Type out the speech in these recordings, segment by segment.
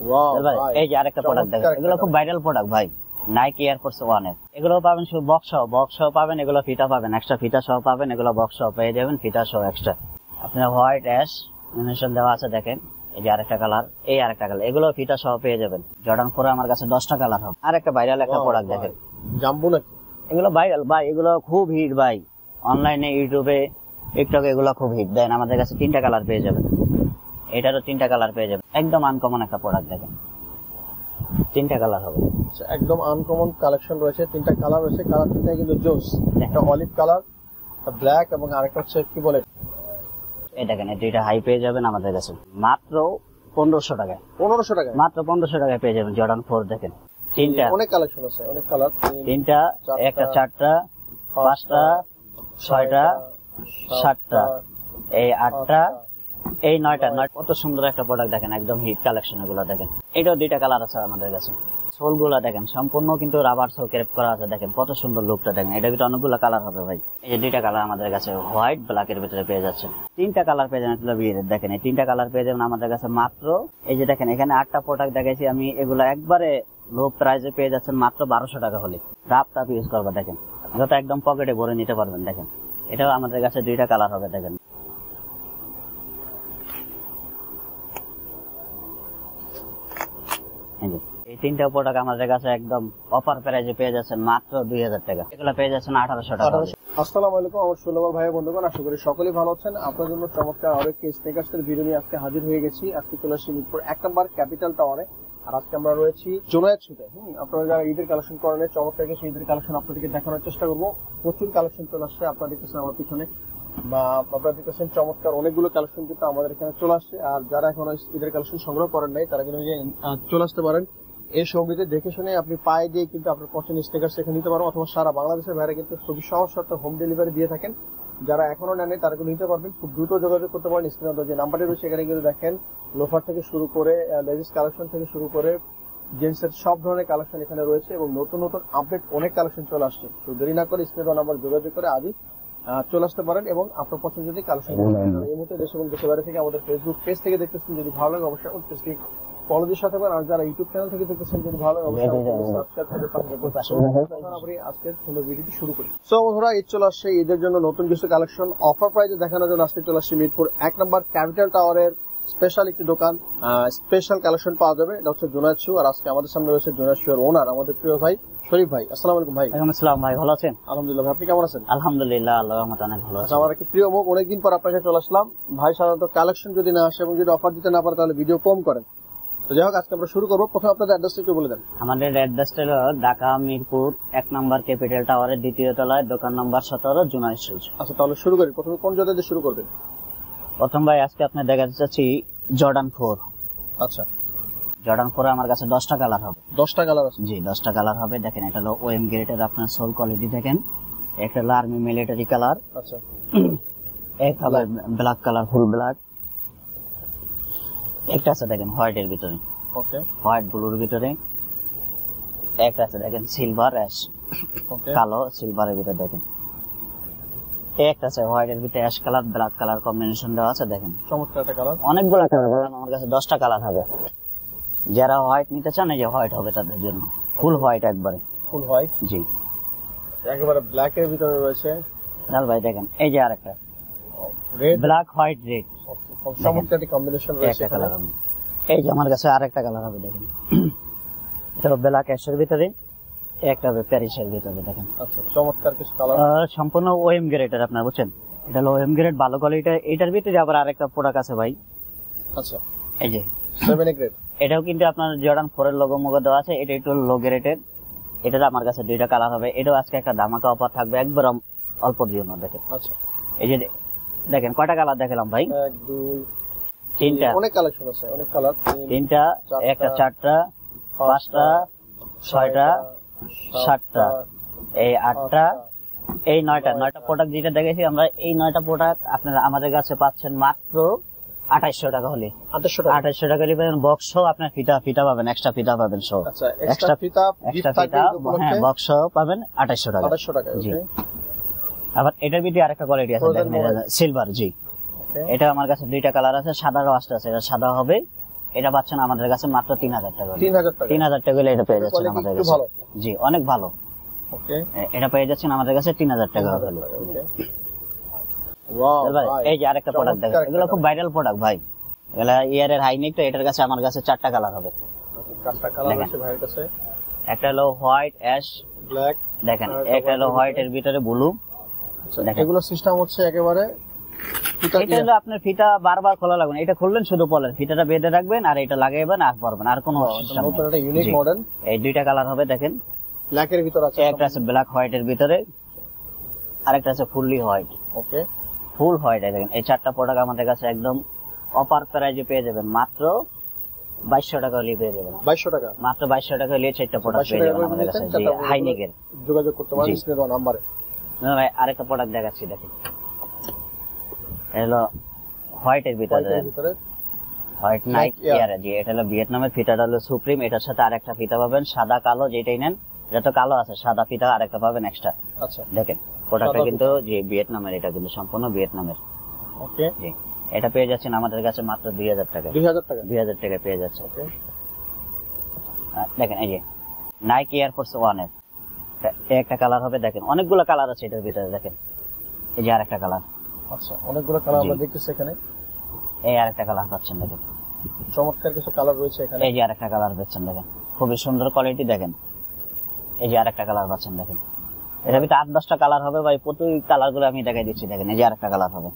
Wow ভাই, এই যে আরেকটা প্রোডাক্ট দেখেন, এগুলো খুব ভাইরাল প্রোডাক্ট ভাই, নাইকি এয়ারফোর্স 1 এর। এগুলো পাবেন শুধু বক্স সহ পাবেন, এগুলো ফিতা পাবেন, এক্সট্রা ফিতা সহ পাবেন, এগুলো বক্স সহ পেয়ে যাবেন, ফিতা সহ এক্সট্রা। আপনার হোয়াইট অ্যাশ ইনফরমেশন দেওয়া আছে দেখেন, এই যে আরেকটা কালার, এই আরেকটা কালার, এগুলো ফিতা সহ পেয়ে যাবেন। জর্ডান 4 আমার কাছে 10টা কালার হবে। আরেকটা ভাইরাল একটা প্রোডাক্ট দেখেন, জাম্বো নাকি? এগুলো ভাইরাল ভাই, এগুলো খুব হিট ভাই, অনলাইনে ইউটিউবে টিকটকে এগুলো খুব হিট। দেন আমাদের কাছে 3টা কালার পেয়ে যাবেন, এটারও 3টা কালার পেয়ে যাবেন। একদম আনকমন একটা প্রোডাক্ট দেখেন, 3টা কালার হবে। একদম আনকমন কালেকশন রয়েছে, 3টা কালার রয়েছে, কালার 3টাই কিন্তু জোস। একটা অলিভ কালার, ব্ল্যাক, এবং আরেকটা হচ্ছে কি বলে, এই দেখেন, এই দুইটা হাই পেয়ে যাবেন আমাদের কাছে মাত্র 1500 টাকায়। 1500 টাকা মাত্র 1500 টাকায় পেয়ে যাবেন জর্ডান 4 দেখেন। 3টা, অনেক কালেকশন আছে, অনেক কালার। 3টা, একটা 4টা, 5টা, 6টা, 7টা, এই 8টা, এই 9টা। কত সুন্দর একটা প্রোডাক্ট দেখেন, একদম হিট কালেকশন এগুলো দেখেন। এটাও 2টা কালার আছে আমাদের কাছে। সোল গুলা দেখেন, সম্পূর্ণ কিন্তু রাবার সোল ক্রেপ করা আছে, দেখেন কত সুন্দর লুকটা দেখেন। এটা ভিতরে অনেকগুলো কালার হবে ভাই। এই যে 2টা কালার আমাদের কাছে হোয়াইট ব্ল্যাক এর ভিতরে পেয়ে যাচ্ছে। 3টা কালার পেয়ে যাবেন দেখেন, এই 3টা কালার পেয়ে যাবেন আমাদের কাছে মাত্র, এই যে দেখেন এখানে 8টা প্রোডাক্ট দেখাইছি আমি, এগুলো একবারে লো প্রাইসে পেয়ে যাচ্ছেন মাত্র 1200 টাকা হলে। রাপ ইউজ করবা দেখেন, যত একদম পকেটে ভরে নিতে পারবেন দেখেন। এটাও আমাদের কাছে 2টা কালার হবে দেখেন। এই 3টা প্রোডাক্ট আমাদের কাছে একদম অফার প্রাইসে পেয়ে যাচ্ছেন মাত্র 2000 টাকা। এগুলো পেয়ে যাচ্ছেন 1800 টাকা। আসসালামু আলাইকুম আমার সুলভ ভাই বন্ধুগণ, আশা করি সকলেই ভালো আছেন। আপনার জন্য চমৎকার আরো একটি স্নেকার্সের ভিডিও নিয়ে আজকে হাজির হয়ে গেছি। আজকে চলে আসছি মিরপুর 1 নম্বর ক্যাপিটাল টাওয়ারে, আর আজকে আমরা রয়েছি জোনায়েত শুতে। আপনারা যারা ঈদের কালেকশন করেন, চমৎকার কিছু ঈদের কালেকশন আপনাদেরকে দেখানোর চেষ্টা করবো। প্রচুর কালেকশন চলে আসছে, আপনারা দেখতেছেন আমার পিছনে, বা আপনারা দেখতেছেন চমৎকার অনেকগুলো কালেকশন কিন্তু আমাদের এখানে চলে আসছে। আর যারা এখনো ঈদের কালেকশন সংগ্রহ করেন নাই, তারা কিন্তু চলে আসতে পারেন। এই সঙ্গীতে দেখে শুনে আপনি পায়ে দিয়ে কিন্তু আপনার পছন্দের স্টিকার সেখানে নিতে পারবেন, অথবা সারা বাংলাদেশের বাইরে কিন্তু খুবই সহজ শর্তে হোম ডেলিভারি দিয়ে থাকেন। যারা এখনো নেন তারা কিন্তু নিতে পারবেন, খুব দ্রুত যোগাযোগ করতে পারেন। স্ক্রিনে যে নাম্বারটি রয়েছে সেখানে কিন্তু দেখেন, লোফার থেকে শুরু করে লেডিস কালেকশন থেকে শুরু করে জেন্টসের সব ধরনের কালেকশন এখানে রয়েছে, এবং নতুন নতুন আপডেট অনেক কালেকশন চলে আসছে। তো দেরি না করে স্ক্রিনে নাম্বার যোগাযোগ করে আজই চলে আসতে পারেন, এবং আপনার পছন্দ যদি কালেকশন এই মুহূর্তে দেশ এবং দেশের বাইরে থেকে আমাদের ফেসবুক পেজ থেকে দেখতেছেন, যদি ভালো লাগে অবশ্যই পেজটি ফলো দিয়ে সাথে পারেন। আর যারা ইউটিউব চ্যানেল থেকে দেখতেছেন, যদি ভালো লাগে অবশ্যই সাবস্ক্রাইব করে পাশে থাকবেন। আমরা আজকের সুন্দর ভিডিওটি শুরু করি। সো বন্ধুরা, ঈদ চলে আসছে, ঈদের জন্য নতুন কিছু কালেকশন অফার প্রাইসে দেখানোর জন্য আজকে চলে আসছে মিরপুর 1 নম্বর ক্যাপিটাল টাওয়ারের স্পেশাল একটি দোকান। স্পেশাল কালেকশন পাওয়া যাবে, এটা হচ্ছে জোনায়েত শু। আর আজকে আমাদের সামনে রয়েছে জোনায়েত শু এর ওনার, আমাদের প্রিয় ভাই শরীফ ভাই। আসসালামু আলাইকুম ভাই। ওয়ালাইকুম আসসালাম ভাই, ভালো আছেন? আলহামদুলিল্লাহ ভাই, আপনি কেমন আছেন? আলহামদুলিল্লাহ, আল্লাহর রহমতে অনেক ভালো আছি। আমার একটা প্রিয় মুখ, অনেকদিন পর আপনার কাছে চলে আসলাম ভাই। সাধারণত কালেকশন যদি না আসে এবং যদি অফার দিতে না পারে তাহলে ভিডিও কম করেন। তো যাই হোক, আজকে আমরা শুরু করবো। প্রথমে আপনাদের অ্যাড্রেসটা একটু বলে দেন। আমাদের অ্যাড্রেসটা হলো ঢাকা মিরপুর 1 নম্বর ক্যাপিটাল টাওয়ারের 2য় তলায়, দোকান নম্বর 17, জোনায়েত শু। আচ্ছা, তাহলে শুরু করি। প্রথমে কোন জায়গা দিয়ে শুরু করবেন? প্রথম ভাই আজকে আপনি দেখাতে চাচ্ছি জর্ডান 4। আচ্ছা, জর্ডান 4 আমার কাছে 10টা কালার হবে। 10টা কালার আছে? জি, 10টা কালার হবে। দেখেন, এটা হলো ওএম গ্রেডের আপনার সোল কোয়ালিটি দেখেন। একটা হলো আর্মি মিলিটারি কালার, আচ্ছা, একটা হলো ব্ল্যাক কালার, ফুল ব্ল্যাক। একটা আছে দেখেন হোয়াইট এর ভিতরে, ওকে, হোয়াইট ব্লুর ভিতরে। একটা আছে দেখেন সিলভার অ্যাশ, ওকে, কালো সিলভারের ভিতরে দেখেন। একটা আছে হোয়াইট এর ভিতরে ash colour, black colour combination দেওয়া আছে দেখেন। চমৎকার একটা কালার। অনেকগুলো কালার, আমার কাছে 10টা কালার হবে। যারা হোয়াইট নিতে চান, এই যে হোয়াইট হবে তাদের জন্য, ফুল হোয়াইট একবারে, ফুল হোয়াইট। জি, একেবারে ব্ল্যাক এর ভিতরে রয়েছে। লাল ভাই দেখেন, এই যে আরেকটা রেড, ব্ল্যাক হোয়াইট রেড, চমৎকার একটা কম্বিনেশন রয়েছে। একটা কালার হবে। এই যে আমার কাছে আরেকটা কালার হবে দেখেন, এটা ব্ল্যাক অ্যাশের ভিতরে, একটা হবে প্যারিসের ভিতরে দেখেন। আচ্ছা, চমৎকার কিছু কালার, সম্পূর্ণ ওএম গ্রেডের আপনার, বুঝছেন? এটা হলো ওএম গ্রেড, ভালো কোয়ালিটি। এটার ভিতরে আবার আরেকটা প্রোডাক্ট আছে ভাই। আচ্ছা, এই যে 7 গ্রেড, এটাও কিন্তু আপনার জর্ডান 4 এর লোগো মোগো দেওয়া আছে। এটা একটু লো গ্রেডের। এটার আমার কাছে 2টা কালার হবে। এটাও আজকে একটা ধামাকা অফার থাকবে একবার অল্পর জন্য দেখেন। আচ্ছা, এই যে দেখেন কয়টা কালার দেখালাম ভাই? 1 2 3টা, অনেক কালেকশন আছে, অনেক কালার। 3টা, একটা 4টা, 5টা, 6টা, 7টা, এই 8টা, এই 9টা প্রোডাক্ট যেটা দেখেছি আমরা, এই 9টা প্রোডাক্ট আপনারা আমাদের কাছে পাচ্ছেন মাত্র 2800 টাকা হলে। 2800 টাকা হলে পাবেন বক্স সহ, আপনার ফিতা পাবেন, এক্সট্রা ফিতা পাবেন সহ। আচ্ছা, এক্সট্রা ফিতা, হ্যাঁ, বক্স সহ পাবেন 2800 টাকা। 2800 টাকা, জি। আবার এটার ভিতরে আরেকটা কোয়ালিটি আছে দেখেন, সিলভার। জি, এটা আমার কাছে 2টা কালার আছে, সাদারও আছে। এটা সাদা হবে, এটা পাচ্ছেন আমাদের কাছে মাত্র 3000 টাকা। 3000 টাকা। 3000 টাকা হলে এটা পেয়ে যাচ্ছেন Quality আমাদের একটু কাছে। ভালো। জি, অনেক ভালো। ওকে, এটা পেয়ে যাচ্ছেন আমাদের কাছে 3000 টাকা হলে। ওকে। ওয়াও ভাই, ভাই, এই যে আরেকটা প্রোডাক্ট দেখেন, চমৎকার এগুলো একটা খুব ভাইরাল প্রোডাক্ট ভাই। এগুলা ইয়ারের হাইনেক, তো এটার কাছে আমার কাছে 4টা কালার হবে। চারটা কালার দেখেন। আছে ভাইয়ের কাছে, একটা হলো হোয়াইট অ্যাশ, ব্ল্যাক। দেখেন আর একটা হলো white হোয়াইট এর ভিতরে ব্লু। দেখেন। এগুলো সিস্টেম হচ্ছে একেবারে ফিতা এটা দিয়ে। হলো আপনার ফিতা বারবার খোলা লাগবে না, এটা খুললেন শুধু পলেন, ফিতাটা বেঁধে রাখবেন আর এটা লাগাইবেন আর পরবেন, আর কোনো সিস্টেম নতুন একটা ইউনিক নেই। মডেল, এই দুইটা কালার হবে দেখেন, ব্ল্যাক এর ভিতর আছে। একটা আছে ব্ল্যাক হোয়াইট এর ভিতরে, আরেকটা আছে ফুললি হোয়াইট। ওকে, ফুল হোয়াইট। দেখেন এই 4টা প্রোডাক্ট আমাদের কাছে একদম অফার প্রাইজে পেয়ে যাবেন, মাত্র 2200 টাকা হলে পেয়ে যাবেন। 2200 টাকা। মাত্র 2200 টাকা হলে 4টা প্রোডাক্ট 2200 পেয়ে টাকা যাবেন আমাদের কাছে। জি, হাইনেকের। যোগাযোগ করতে পারেন জি। স্ক্রিনে দেওয়া নম্বরে। না ভাই, আরেকটা প্রোডাক্ট দেখাচ্ছি দেখেন, হলো হোয়াইট এর ভিতরে, হোয়াইটের ভিতরে white Nike Nike Air। Air. জি, এটা হলো ভিয়েতনামের ফিতাটা হলো সুপ্রিম, এটার সাথে আরেকটা ফিতা পাবেন সাদা কালো, যেটাই নেন, এটা তো কালো আছে, সাদা ফিতা আরেকটা পাবেন এক্সট্রা। আচ্ছা, দেখেন প্রোডাক্টটা সাদা কিন্তু জি ভিয়েতনামের, এটা কিন্তু সম্পূর্ণ ভিয়েতনামের। ওকে। জি, এটা পেয়ে যাচ্ছেন আমাদের কাছে মাত্র 2000 টাকা। 2000 টাকা। 2000 টাকা পেয়ে যাচ্ছে। ওকে, দেখেন এই যে নাইকি এয়ারফোর্স 1 এর একটা কালার হবে, দেখেন অনেকগুলো কালার আছে এটার ভিতরে। দেখেন এই যে আরেকটা কালার, আচ্ছা, অনেকগুলো কালার জি। আমরা দেখতেছি এখানে। এই আরেকটা কালার পাচ্ছেন দেখেন, চমৎকার কিছু কালার রয়েছে এখানে। এই যে আরেকটা কালার পাচ্ছেন দেখেন, খুবই সুন্দর কোয়ালিটি। দেখেন এই যে আরেকটা কালার পাচ্ছেন দেখেন, এটার ভিতরে 8-10টা কালার হবে ভাই, প্রতি কালার গুলো আমি দেখাই দিচ্ছি। দেখেন এই যে আরেকটা কালার হবে,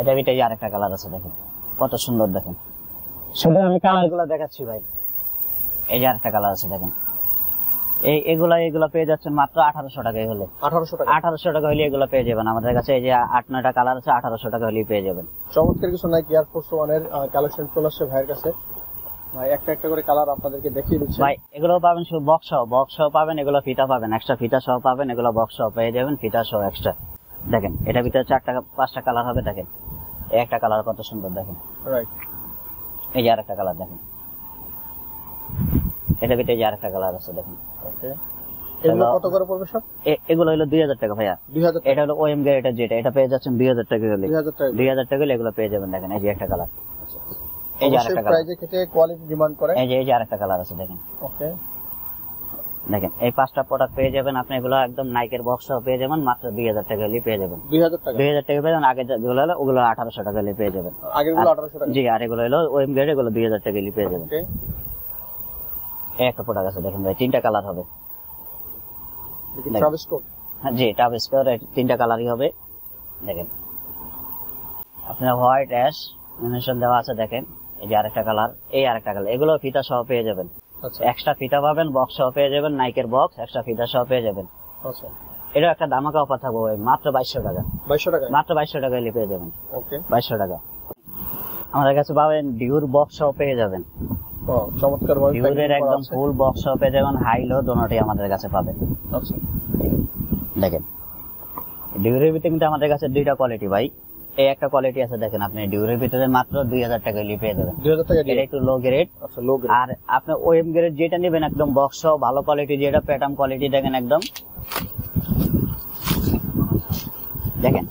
এটার ভিতরে এই যে আরেকটা কালার আছে, দেখেন কত সুন্দর। দেখেন শুধু আমি কালার গুলো দেখাচ্ছি ভাই। এই যে আরেকটা কালার আছে দেখেন, এগুলা পেয়ে যাচ্ছেন মাত্র 1800 টাকায় হলে। 1800 টাকা। 1800 টাকা হলে এগুলো পেয়ে যাবেন আমাদের কাছে। এই যে 8-9টা কালার আছে, 1800 টাকা হলেই পেয়ে যাবেন। চমৎকার কিছু নাইকি এয়ারফোর্স 1 এর কালেকশন চলে আসছে ভাইয়ের কাছে। ভাই একটা একটা করে কালার আপনাদেরকে দেখিয়ে দিচ্ছি। ভাই এগুলো পাবেন শুধু বক্স সহ পাবেন, এগুলো ফিতা পাবেন এক্সট্রা, ফিতা সহ পাবেন, এগুলো বক্স সহ পেয়ে যাবেন, ফিতা সহ এক্সট্রা। দেখেন এটার ভিতরে 4-5টা কালার হবে। দেখেন এই একটা কালার কত সুন্দর, দেখেন রাইট। এই যে আরেকটা কালার দেখেন, এটার ভিতরে এই যে আরেকটা কালার আছে দেখেন। ওকে, এগুলো কত করে পড়বে সব? এগুলো হলো 2000 টাকা ভাইয়া। 2000 টাকা। এটা হলো ওএম গ্রেডের, যেটা এটা পেয়ে যাচ্ছেন 2000 টাকা হলে। 2000 টাকা। 2000 টাকা হলে এগুলো পেয়ে যাবেন। দেখেন এই যে একটা কালার, এই যে অবশ্যই আরেকটা কালার, প্রাইজে ক্ষেত্রে কোয়ালিটি ডিমান্ড করে। এই যে আরেকটা কালার আছে দেখেন। ওকে, দেখেন এই 5টা প্রোডাক্ট পেয়ে যাবেন আপনি, এগুলো একদম নাইকের বক্স সহ পেয়ে যাবেন মাত্র 2000 টাকা হলে পেয়ে যাবেন। 2000 টাকা। 2000 টাকা পেয়ে যাবেন। আগে যেগুলো হলো ওগুলো 1800 টাকা হলে পেয়ে যাবেন। আগেরগুলো 1800 টাকা। জি, আর এগুলো হলো ওএম গ্রেড, এগুলো 2000 টাকা হলে পেয়ে যাবেন। ওকে, এই একটা প্রোডাক্ট আছে দেখেন ভাই, 3টা কালার হবে। দেখি ট্রাভিস স্কট। হ্যাঁ জি, টাবিস কর 3টা কালারই হবে। দেখেন আপনার হোয়াইট অ্যাশ মেনশন দেওয়া আছে। দেখেন এই যে আরেকটা কালার, এই আরেকটা কালার, এগুলো ফিতা সহ পেয়ে যাবেন। আচ্ছা, এক্সট্রা ফিতা পাবেন, বক্স সহ পেয়ে যাবেন, নাইকের বক্স এক্সট্রা ফিতা সহ পেয়ে যাবেন। আচ্ছা, এটা একটা দামাকা অফার থাকবে ভাই, মাত্র 2200 টাকা। 2200 টাকা। মাত্র 2200 টাকা হলে পেয়ে যাবেন। ওকে, 2200 টাকা। আমাদের কাছে পাবেন ডিউর বক্স সহ পেয়ে যাবেন। ও চমৎকার ভাবে ডিউরের একদম ফুল বক্স সহ পেয়ে যাবেন, হাই লো দোনোটাই আমাদের কাছে পাবেন। আচ্ছা, দেখেন ডিউরের ভিতরে কিন্তু আমাদের কাছে 2টা কোয়ালিটি ভাই। এই একটা কোয়ালিটি আছে দেখেন, আপনি ডিউরের ভিতরে মাত্র 2000 টাকা হলে পেয়ে যাবেন। 2000 টাকা দিয়ে। এটা একটু লো গ্রেড। আচ্ছা, লো গ্রেড। আর আপনি ওএম গ্রেড যেটা নেবেন একদম বক্স সহ ভালো কোয়ালিটি, যেটা প্যাটার্ন কোয়ালিটি দেখেন একদম। দেখেন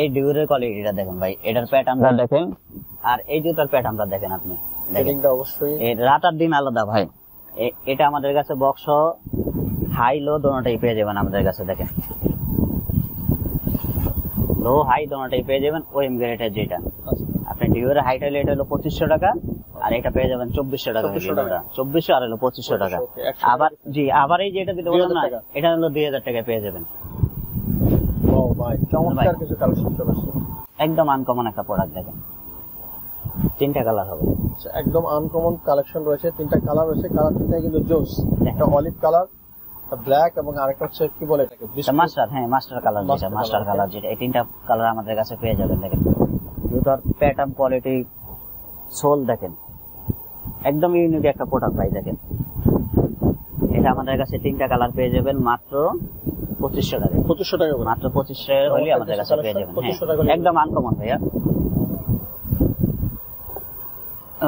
এই ডিউরের কোয়ালিটিটা দেখেন ভাই, এটার প্যাটার্নটা দেখেন, আর এই জুতার প্যাটার্নটা দেখেন আপনি। দেখেন ফিটিংটা অবশ্যই এই রাতার দিন আলাদা ভাই। এটা আমাদের কাছে বক্স সহ হাই লো দোনোটাই পেয়ে যাবেন আমাদের কাছে। দেখেন লো হাই দোনোটাই পেয়ে যাবেন ওএম গ্রেডের যেটা। আচ্ছা, আপনি ডিউরের হাইট হলে এটা হলো 2500 টাকা, আর এটা পেয়ে যাবেন 2400 টাকা। 2400 আর হলো 2500 টাকা। ওকে, 100 আবার জি, আবার এই যেটা দিতে বললাম না, 2000 টাকা। এটা হলো 2000 টাকায় পেয়ে যাবেন। ও ভাই চমৎকার কিছু কালেকশন চলে আসছে। একদম আনকমন একটা প্রোডাক্ট। দেখেন 3টা কালার হবে। আচ্ছা, একদম আনকমন কালেকশন রয়েছে, 3টা কালার রয়েছে, কালার 3টাই কিন্তু জোস। একটা অলিভ কালার, একটা ব্ল্যাক, এবং আরেকটা হচ্ছে কি বলে এটাকে মাস্টার, হ্যাঁ মাস্টার কালার, যেটা মাস্টার কালার যেটা, এই 3টা কালার আমাদের কাছে পেয়ে যাবেন। দেখেন জুতার প্যাটার্ন কোয়ালিটি, সোল দেখেন একদম ইউনিক একটা প্রোডাক্ট ভাই। দেখেন এটা আমাদের কাছে 3টা কালার পেয়ে যাবেন মাত্র 2500 টাকা। 2500 টাকা করে। মাত্র 2500 হলে আমাদের কাছে পেয়ে যাবেন। 2500 টাকা হ্যাঁ, একদম আনকমন ভাইয়া।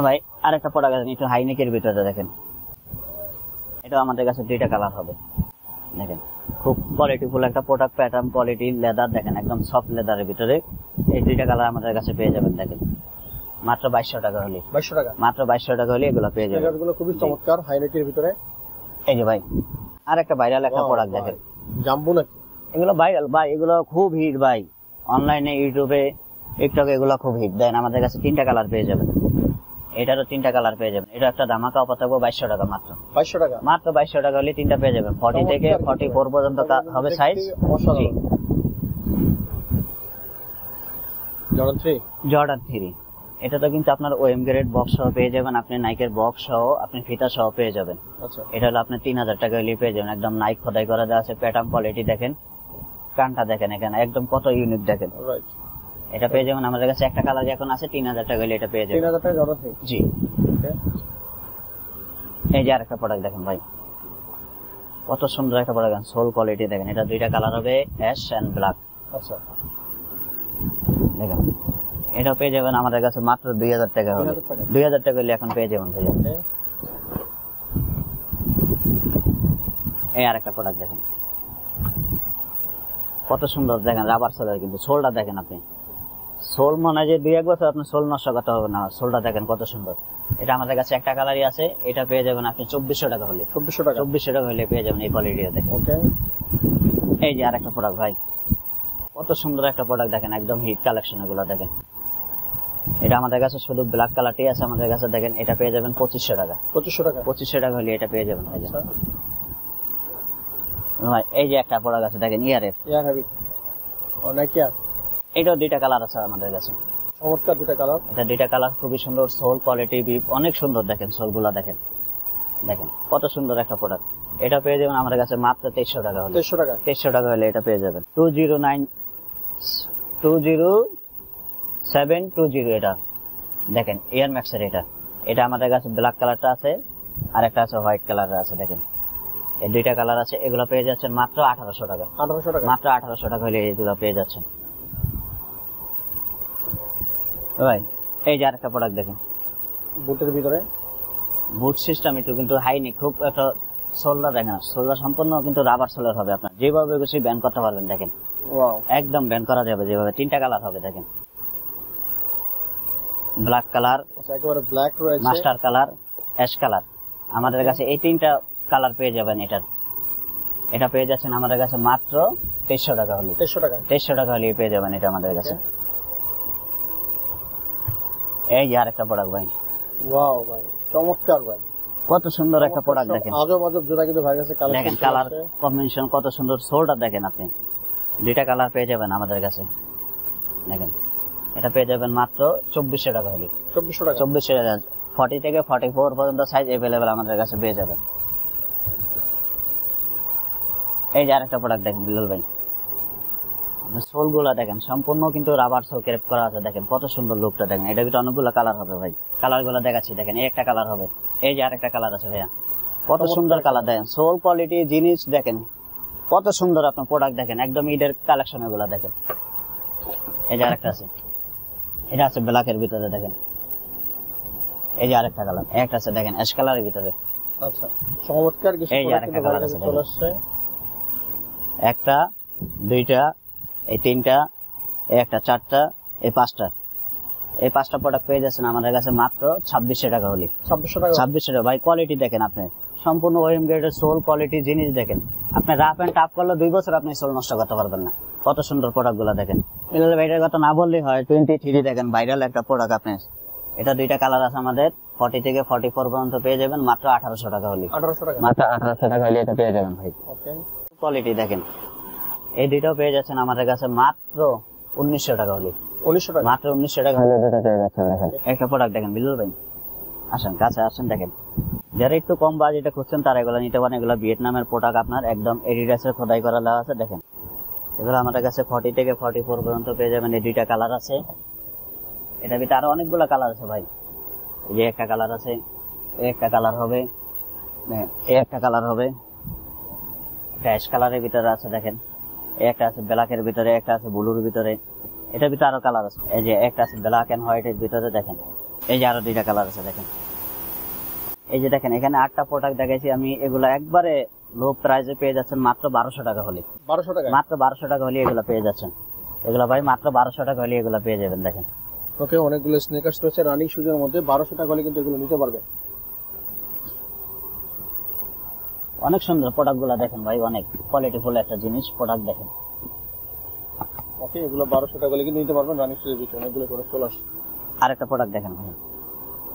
ভাই আরেকটা প্রোডাক্ট আছে একটু হাইনেকের ভিতরে। দেখেন এটা আমাদের কাছে 2টা কালার হবে। দেখেন খুব কোয়ালিটিফুল একটা প্রোডাক্ট, প্যাটার্ন কোয়ালিটি, লেদার দেখেন একদম সফট লেদারের ভিতরে। এই 2টা কালার আমাদের কাছে পেয়ে যাবেন। দেখেন মাত্র 2200 টাকা হলে। 2200 টাকা, মাত্র 2200 টাকা হলে এগুলো পেয়ে যাবেন। স্নিকার্স গুলো খুবই চমৎকার, হাইলাইটের ভিতরে। এই যে ভাই আর একটা ভাইরাল একটা প্রোডাক্ট দেখেন, জাম্বো নাকি? এগুলো ভাইরাল ভাই, এগুলো খুব হিট ভাই, অনলাইনে ইউটিউবে টিকটকে এগুলো খুব হিট। দেন আমাদের কাছে 3টা কালার পেয়ে যাবেন, এটারও 3টা কালার পেয়ে যাবেন। এটা একটা ধামাকা অফার থাকবে 2200 টাকা মাত্র। 2200 টাকা, মাত্র 2200 টাকা হলে 3টা পেয়ে যাবেন। 40 থেকে 44 পর্যন্ত হবে সাইজ। জর্ডান 3 এটা তো কিন্তু আপনার ওএম গ্রেড বক্স সহ পেয়ে যাবেন, আপনি নাইকের বক্স সহ, আপনি ফিতা সহ পেয়ে যাবেন। আচ্ছা, এটা হলো আপনি 3000 টাকা হলে পেয়ে যাবেন। একদম নাইক খোদাই করা দেওয়া আছে, প্যাটার্ন কোয়ালিটি দেখেন, কানটা দেখেন এখানে একদম কত ইউনিক দেখেন। রাইট, এটা পেয়ে যাবেন আমাদের কাছে। একটা কালার এখন আছে 3000 টাকা হলে এটা পেয়ে যাবেন। 3000 টাকা জর্ডান 3। জি, এই যে আরেকটা প্রোডাক্ট দেখেন ভাই, কত সুন্দর একটা প্রোডাক্ট, সোল কোয়ালিটি দেখেন। এটা 2টা কালার হবে, অ্যাশ এন্ড ব্ল্যাক। আচ্ছা, দেখেন এটা পেয়ে যাবেন আমাদের কাছে মাত্র 2000 টাকা হলে। 2000 টাকা হলে এখন পেয়ে যাবেন ভাইয়া। এই আরেকটা প্রোডাক্ট দেখেন, কত সুন্দর দেখেন, রাবার সোলের, কিন্তু সোলটা দেখেন আপনি, সোল মনে হয় যে 2-1 বছর আপনি সোল নষ্ট করতে হবে না। সোলটা দেখেন কত সুন্দর। এটা আমাদের কাছে একটা কালারই আছে, এটা পেয়ে যাবেন আপনি 2400 টাকা হলে। 2400 টাকা, 2400 টাকা হলে পেয়ে যাবেন এই কোয়ালিটিটা দেখেন। ওকে, এই যে আরেকটা প্রোডাক্ট ভাই, কত সুন্দর একটা প্রোডাক্ট দেখেন, একদম হিট কালেকশন এগুলো দেখেন। এটা আমাদের কাছে শুধু ব্ল্যাক কালারটাই আছে আমাদের কাছে দেখেন। এটা পেয়ে যাবেন 2500 টাকা। 2500 টাকা, 2500 টাকা হলে এটা পেয়ে যাবেন ভাই। এই যে একটা প্রোডাক্ট আছে দেখেন, ইয়ার হ্যাবিট নাকি? আর এটাও 2টা কালার আছে আমাদের কাছে, চমৎকার 2টা কালার। এটা 2টা কালার খুবই সুন্দর, সোল কোয়ালিটি অনেক সুন্দর দেখেন, সোল গুলা দেখেন, দেখেন কত সুন্দর একটা প্রোডাক্ট। এটা পেয়ে যাবেন আমাদের কাছে মাত্র 2300 টাকা হলে। 2300 টাকা, 2300 টাকা হলে এটা পেয়ে যাবেন। 20720 এটা দেখেন, এয়ার ম্যাক্সের। এটা আমাদের কাছে ব্ল্যাক কালারটা আছে, আর একটা আছে হোয়াইট কালার আছে দেখেন। এই 2টা কালার আছে, এগুলো পেয়ে যাচ্ছেন মাত্র 1800 টাকা। 1800 টাকা, মাত্র 1800 টাকা হলে এগুলো পেয়ে যাচ্ছেন ভাই। এই যে আরেকটা প্রোডাক্ট দেখেন, বুটের ভিতরে বুট সিস্টেম, একটু কিন্তু হাইনি, খুব একটা সোলটা দেখেন, সোলটা সম্পূর্ণ কিন্তু রাবার সোলার হবে। আপনার যেভাবে খুশি ব্যান করতে পারবেন দেখেন, ওয়াও, একদম ব্যান করা যাবে যেভাবে। 3টা কালার হবে দেখেন, ব্ল্যাক কালার, একেবারে ব্ল্যাক রয়েছে, মাস্টার কালার, অ্যাশ কালার। আমাদের কাছে এই 3টা কালার পেয়ে যাবেন। এটা পেয়ে যাচ্ছেন আমাদের কাছে মাত্র 2300 টাকা হলে। 2300 টাকা, 2300 টাকা হলে পেয়ে যাবেন এটা আমাদের কাছে। এই যে আরেকটা প্রোডাক্ট ভাই, ওয়াও ভাই, চমৎকার ভাই, কত সুন্দর একটা প্রোডাক্ট দেখেন। আজব আজব জুতা কিন্তু ভাইয়ের কাছে কালেকশন দেখেন কালার কম্বিনেশন কত সুন্দর, সোলটা দেখেন আপনি। 2টা কালার পেয়ে যাবেন আমাদের কাছে দেখেন। এটা পেয়ে যাবেন মাত্র 2400 টাকা হলে। 2400 টাকা, 2400 টাকা। 40 থেকে 44 পর্যন্ত সাইজ अवेलेबल আমাদের কাছে পেয়ে যাবেন। এই যে আরেকটা প্রোডাক্ট দেখেন বিল্লাল ভাই, সোল গুলা দেখেন সম্পূর্ণ কিন্তু রাবার সোল ক্রেপ করা আছে দেখেন, কত সুন্দর লুকটা দেখেন। এটা ভিতরে অনেকগুলো কালার হবে ভাই, কালার গুলো দেখাচ্ছি দেখেন। এই একটা কালার হবে, এই যে আরেকটা কালার আছে ভাইয়া, কত সুন্দর কালার দেখেন। সোল কোয়ালিটি জিনিস দেখেন, কত সুন্দর আপনার প্রোডাক্ট দেখেন, একদম ঈদের কালেকশন এগুলা দেখেন। এই যে আরেকটা আছে, এটা আছে ব্ল্যাকের ভিতরে দেখেন। এই যে আরেকটা কালার, একটা আছে দেখেন অ্যাশ কালারের ভিতরে। আচ্ছা, চমৎকার কিছু এই যে প্রোডাক্ট আরেকটা কিন্তু কালার ভাইয়ের আছে কাছে চলে আসছে। একটা, 2টা, এই 3টা, এই একটা, 4টা, এই 5টা। এই 5টা প্রোডাক্ট পেয়ে যাচ্ছেন আমাদের কাছে মাত্র 2600 টাকা হলে। 2600 টাকা, 2600 টাকা ভাই। কোয়ালিটি দেখেন আপনি, সম্পূর্ণ ওএম গ্রেডের সোল কোয়ালিটি জিনিস দেখেন। আপনি রাফ এন্ড টাফ করলে 2 বছর আপনি সোল নষ্ট করতে পারবেন না। কত সুন্দর প্রোডাক্ট গুলো দেখেন। এগুলো ভাইটার কথা না বললেই হয়। 23 দেখেন, ভাইরাল একটা প্রোডাক্ট আপনি। এটা 2টা কালার আছে আমাদের, 40 থেকে 44 পর্যন্ত পেয়ে যাবেন মাত্র 1800 টাকা হলে। 1800 টাকা, মাত্র 1800 টাকা হলে এটা পেয়ে যাবেন ভাই। ওকে, কোয়ালিটি দেখেন, এই 2টাও পেয়ে যাচ্ছেন আমাদের কাছে মাত্র 1900 টাকা হলে। 1900 টাকা, মাত্র 1900 টাকা হলে এটা পেয়ে যাচ্ছেন দেখেন। একটা প্রোডাক্ট দেখেন বিল্লাল ভাই, আসেন কাছে আসেন দেখেন। যারা একটু কম বাজেটে খুঁজছেন তারা এগুলো নিতে পারেন। এগুলো ভিয়েতনামের প্রোডাক্ট, আপনার একদম এডিডাসের খোদাই করা দেওয়া আছে দেখেন। এগুলো আমাদের কাছে 40 থেকে 44 পর্যন্ত পেয়ে যাবেন। এই 2টা কালার আছে, এটার ভিতরে আরো অনেকগুলো কালার আছে ভাই। এই যে একটা কালার আছে, এই একটা কালার হবে, এই একটা কালার হবে, একটা অ্যাশ কালারের ভিতরে আছে দেখেন। এই একটা আছে ব্ল্যাকের ভিতরে, একটা আছে ব্লুর ভিতরে। এটার ভিতরে আরো কালার আছে, এই যে একটা আছে ব্ল্যাক এন্ড হোয়াইট এর ভিতরে দেখেন। এই যে আরো 2টা কালার আছে দেখেন। এই যে দেখেন এখানে 8টা প্রোডাক্ট দেখাইছি আমি, এগুলো একবারে লো প্রাইসে পেয়ে যাচ্ছেন মাত্র 1200 টাকা হলে। 1200 টাকা, মাত্র 1200 টাকা হলে এগুলো পেয়ে যাচ্ছেন। এগুলো ভাই মাত্র 1200 টাকা হলে এগুলো পেয়ে যাবেন দেখেন। ওকে, অনেকগুলো স্নেকার্স রয়েছে রানিং শুজের মধ্যে। 1200 টাকা হলে কিন্তু এগুলো নিতে পারবে। অনেক সুন্দর প্রোডাক্ট গুলা দেখেন ভাই, অনেক কোয়ালিটিফুল একটা জিনিস, প্রোডাক্ট দেখেন। ওকে, এগুলো 1200 টাকা হলে কিন্তু নিতে পারবেন রানিং শুজের ভিতরে অনেকগুলো করে চলে আসে। আরেকটা প্রোডাক্ট দেখেন ভাই,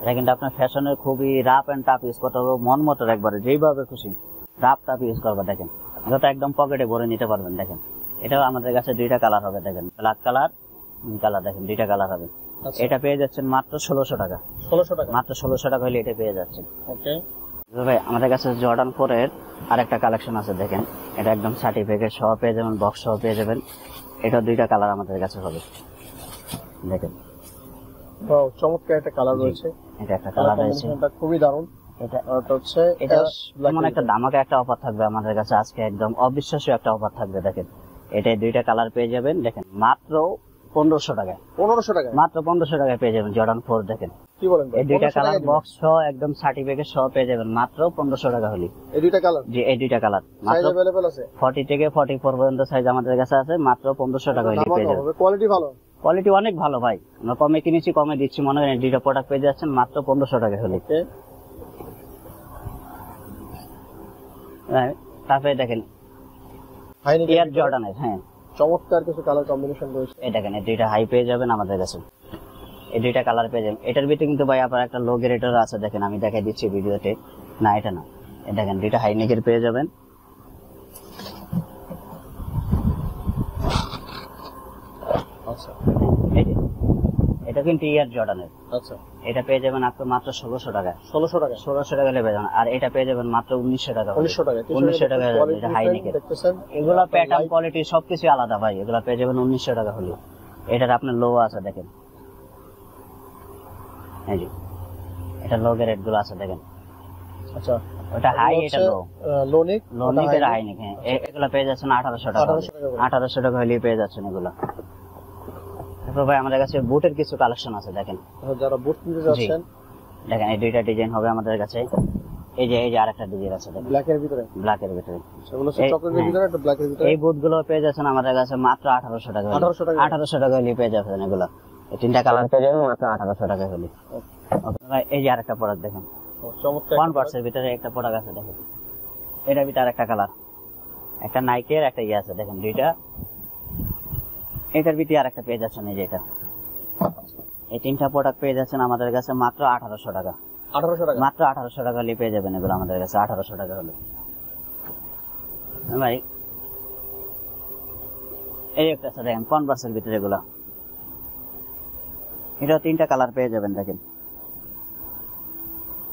এটা কিন্তু আপনার ফ্যাশনের খুবই রাফ এন্ড টাফ ইউজ করতে হবে, মন মতো একবারে যেইভাবে খুশি রাফ টাফ ইউজ করবে। দেখেন এটা একদম পকেটে ভরে নিতে পারবেন। দেখেন এটাও আমাদের কাছে দুইটা কালার হবে, দেখেন ব্ল্যাক কালার কালার, দেখেন দুইটা কালার হবে। এটা পেয়ে যাচ্ছেন মাত্র 1600 টাকা। 1600 টাকা, মাত্র 1600 টাকা হলে এটা পেয়ে যাচ্ছেন। ওকে ভাই আমাদের কাছে জর্ডান 4 এর আরেকটা কালেকশন আছে, দেখেন এটা একদম সার্টিফিকেট সহ পেয়ে যাবেন, বক্স সহ পেয়ে যাবেন। এটা দুইটা কালার আমাদের কাছে হবে, দেখেন ওয়াও, চমৎকার একটা কালার রয়েছে। এটা একটা কালার রয়েছে, এটা খুবই দারুণ। এটা হচ্ছে এটা এমন একটা ধামাকা একটা অফার থাকবে আমাদের কাছে আজকে, একদম অবিশ্বাস্য একটা অফার থাকবে। দেখেন এটা দুইটা কালার পেয়ে যাবেন, দেখেন মাত্র 1500 টাকায়। 1500 টাকা, মাত্র 1500 টাকায় পেয়ে যাবেন জর্ডান 4। দেখেন কি বলেন, এই দুইটা কালার বক্স সহ একদম সার্টিফিকেট সহ পেয়ে যাবেন মাত্র 1500 টাকা হলে। এই দুইটা কালার, জি এই দুইটা কালার সাইজ মাত্র अवेलेबल আছে 40 থেকে 44 পর্যন্ত সাইজ আমাদের কাছে আছে, মাত্র 1500 টাকা হলে পেয়ে যাবেন। কোয়ালিটি ভালো, কোয়ালিটি অনেক ভালো ভাই, আমরা কমে কিনেছি কমে দিচ্ছি, মনে হয় দুইটা প্রোডাক্ট পেয়ে যাচ্ছেন মাত্র 1500 টাকা হলে। তারপরে দেখেন এয়ার জর্ডানের, হ্যাঁ চমৎকার কিছু কালার কম্বিনেশন রয়েছে। এই দেখেন এই দুইটা হাই পেয়ে যাবেন আমাদের কাছে, এই দুইটা কালার পেয়ে যাবেন। এটার ভিতরে কিন্তু ভাই আপনার একটা লো গ্রেডের আছে, দেখেন আমি দেখাই দিচ্ছি ভিডিওতে। না এটা না, এই দেখেন দুইটা হাই নেকের পেয়ে যাবেন। আচ্ছা, এই যে এটা কিন্তু এয়ার জর্ডানের। আচ্ছা, এটা পেয়ে যাবেন আপনি মাত্র 1600 টাকা। 1600 টাকা, 1600 টাকা পেয়ে যাবেন। আর এটা পেয়ে যাবেন মাত্র 1900 টাকা। 1900 টাকা, 1900 টাকা এটা হাই নেকের। দেখতেছেন এগুলা প্যাটার্ন কোয়ালিটি সবকিছু আলাদা ভাই, এগুলা পেয়ে যাবেন 1900 টাকা হলে। এটার আপনার লো আছে দেখেন, এই যে এটা লো গ্রেড গুলো আছে দেখেন। আচ্ছা, ওটা হাই, এটা লো। লোনিক, লোনিক এর হাই নেক, হ্যাঁ এগুলা পেয়ে যাচ্ছেন 1800 টাকা। 1800 টাকা হলে পেয়ে যাচ্ছেন এগুলা। তারপর ভাই আমাদের কাছে বুটের কিছু কালেকশন আছে, দেখেন যারা বুট কিনতে যাচ্ছেন দেখেন এই দুইটা ডিজাইন হবে আমাদের কাছে। এই যে আরেকটা ডিজাইন আছে দেখেন ব্ল্যাক এর ভিতরে, ব্ল্যাক এর ভিতরে, সেগুলো চকলেটের ভিতরে, একটা ব্ল্যাক এর ভিতরে। এই বুট গুলো পেয়ে যাচ্ছেন আমাদের কাছে মাত্র 1800 টাকা। 1800 টাকা হলে পেয়ে যাবেন এগুলো। এই তিনটা কালার পেয়ে যাবেন মাত্র 1800 টাকা হলে। ভাই এই যে আরেকটা প্রোডাক্ট দেখেন, চমৎকার কনভার্স এর ভিতরে একটা প্রোডাক্ট আছে দেখেন, এটার ভিতরে আরেকটা কালার, একটা নাইকের একটা ইয়ে আছে দেখেন দুইটা। এটার ভিতরে আরেকটা পেয়ে যাচ্ছেন, এই যে এটা। এই তিনটা প্রোডাক্ট পেয়ে যাচ্ছেন আমাদের কাছে মাত্র 1800 টাকা। 1800 টাকা, মাত্র 1800 টাকা হলে পেয়ে যাবেন এগুলো আমাদের কাছে, 1800 টাকা হলে। ভাই এই একটা আছে দেখেন কনভার্সের ভিতরে এগুলা, এটা তিনটা কালার পেয়ে যাবেন দেখেন।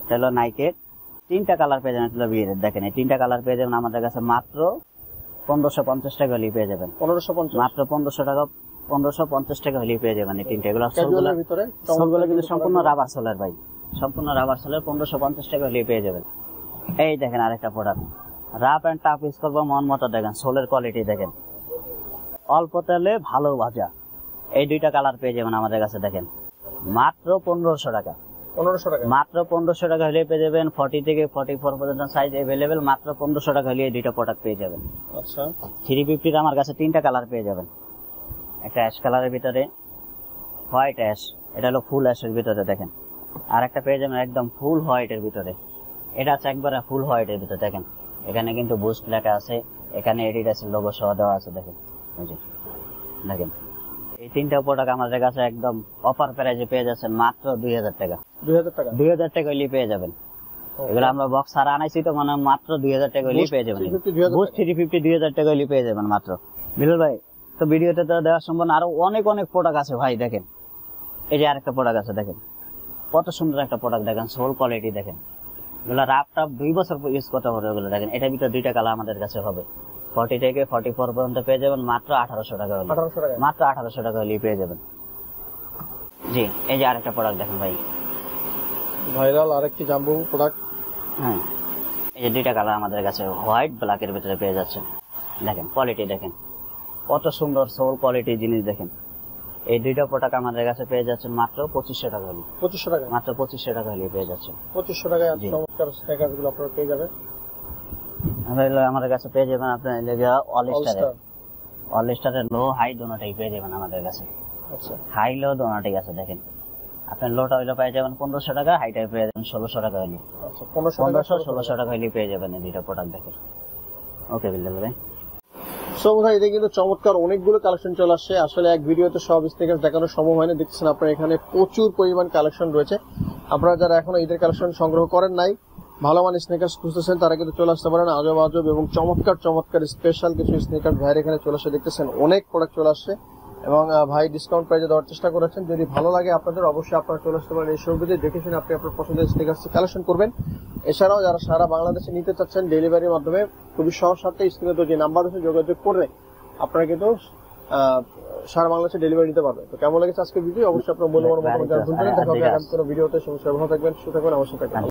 এটা হলো নাইকের, তিনটা কালার পেয়ে যাবেন। এটা হলো বিয়ের, দেখেন এই তিনটা কালার পেয়ে যাবেন আমাদের কাছে মাত্র 1550 টাকা হলে পেয়ে যাবেন। 1550, মাত্র 1500 টাকা, 1550 টাকা হলে পেয়ে যাবেন এই তিনটা। এগুলো ক্যাজুয়ালের ভিতরে, সোলগুলো কিন্তু সম্পূর্ণ রাবার সোলের ভাই, সম্পূর্ণ রাবার সোলের। 1550 টাকা হলে পেয়ে যাবেন। এই দেখেন আরেকটা product, rough and tough use করবো মন মতো। দেখেন সোলের কোয়ালিটি দেখেন, অল্প তেলে ভালো ভাজা। এই দুইটা কালার পেয়ে যাবেন আমাদের কাছে দেখেন মাত্র 1500 টাকা। 1500 টাকা, মাত্র 1500 টাকা হলে পেয়ে যাবেন। 40 থেকে 44 পর্যন্ত সাইজ अवेलेबल, মাত্র 1500 টাকা হলে এই দুইটা প্রোডাক্ট পেয়ে যাবেন। আচ্ছা, 350 আমার কাছে তিনটা কালার পেয়ে যাবেন, একটা অ্যাশ কালারের ভিতরে, হোয়াইট অ্যাশ, এটা হলো ফুল অ্যাশের ভিতরে দেখেন। আর একটা পেয়ে যাবেন একদম ফুল হোয়াইটের ভিতরে, এটা আছে একবারে ফুল হোয়াইটের ভিতরে। দেখেন এখানে কিন্তু বুস্ট লেখা আছে, এখানে এডিডাসের লোগো সহ দেওয়া আছে দেখেন। এই যে দেখেন এই তিনটা প্রোডাক্ট আমাদের কাছে একদম অফার প্রাইসে পেয়ে যাচ্ছেন মাত্র 2000 টাকা। 2000 টাকা, 2000 টাকা হলে পেয়ে যাবেন এগুলো। আমরা বক্স সারা আনাইছি তো, মানে মাত্র 2000 টাকা হলে পেয়ে যাবেন। বুস্ট 350 2000 টাকা হলে পেয়ে যাবেন মাত্র। বিলাল ভাই তো ভিডিওতে তো দেওয়া সম্ভব না, আরো অনেক অনেক প্রোডাক্ট আছে ভাই। দেখেন এই যে আরেকটা প্রোডাক্ট আছে দেখেন, কত সুন্দর একটা প্রোডাক্ট দেখেন, সোল কোয়ালিটি দেখেন। এগুলো রাফ টাফ 2 বছর ইউজ করতে হবে এগুলো। দেখেন এটার ভিতরে দুইটা কালার আমাদের কাছে হবে, 40 থেকে 44 পর্যন্ত পেয়ে যাবেন মাত্র 1800 টাকা হলে। 1800 টাকা, মাত্র 1800 টাকা হলে পেয়ে যাবেন। জি এই যে আরেকটা প্রোডাক্ট দেখেন ভাই, ভাইরাল আরেকটি জাম্বো প্রোডাক্ট। হ্যাঁ এই যে দুইটা কালার আমাদের কাছে হোয়াইট ব্ল্যাক এর ভিতরে পেয়ে যাচ্ছে। দেখেন কোয়ালিটি দেখেন, কত সুন্দর সোল কোয়ালিটি জিনিস দেখেন। এই দুইটা প্রোডাক্ট আমাদের কাছে পেয়ে যাচ্ছেন মাত্র 2500 টাকা হলে। 2500 টাকা, মাত্র 2500 টাকা হলে পেয়ে যাচ্ছে। 2500 টাকায় চমৎকার স্নেকার্স গুলো আপনারা পেয়ে যাবেন। আমাদের কাছে পেয়ে যাবেন আপনার অল স্টারের লো হাই দুটোটাই পেয়ে যাবেন আমাদের কাছে। আচ্ছা হাই লো দোনোটাই আছে দেখেন। আপনার লোটা হইলে পেয়ে যাবেন 1500 টাকা, হাইটা পেয়ে যাবেন 1600 টাকা হইলে। আচ্ছা 1500 1600 টাকা হইলে পেয়ে যাবেন এই দুইটা প্রোডাক্ট দেখেন। ওকে বিল্লাল ভাই। সো ভাই এটা কিন্তু চমৎকার অনেকগুলো কালেকশন চলে আসছে। আসলে এক ভিডিওতে সব স্নিকার্স দেখানো সম্ভব হয় না। দেখছেন আপনারা এখানে প্রচুর পরিমাণ কালেকশন রয়েছে। আপনারা যারা এখনো ঈদের কালেকশন সংগ্রহ করেন নাই, ভালো মানের স্নিকার্স খুঁজতেছেন, তারা কিন্তু চলে আসতে পারেন। আজব আজব এবং চমৎকার চমৎকার স্পেশাল কিছু স্নিকার্স ভাইয়ের এখানে চলে আসে। দেখতেছেন অনেক প্রোডাক্ট চলে আসছে এবং ভাই ডিসকাউন্ট প্রাইসে দেওয়ার চেষ্টা করেছেন। যদি ভালো লাগে আপনাদের অবশ্যই আপনারা চলে আসতে পারেন। এই শোরুমে দেখে শুনে আপনি আপনার পছন্দের স্নিকার্স কালেকশন করবেন। এছাড়াও যারা সারা বাংলাদেশে নিতে চাচ্ছেন ডেলিভারির মাধ্যমে খুবই সহজ সাথে স্ক্রিনে তো যে নাম্বার আছে যোগাযোগ করে আপনারা কিন্তু সারা বাংলাদেশে ডেলিভারি নিতে পারবেন। তো কেমন লেগেছে আজকের ভিডিও অবশ্যই আপনার মূল্যবান মতামত জানাবেন। দেখা হবে আগামী কোনো ভিডিওতে। সমস্যা ভালো থাকবেন, সুস্থ থাকবেন, অবশ্যই থাকবেন।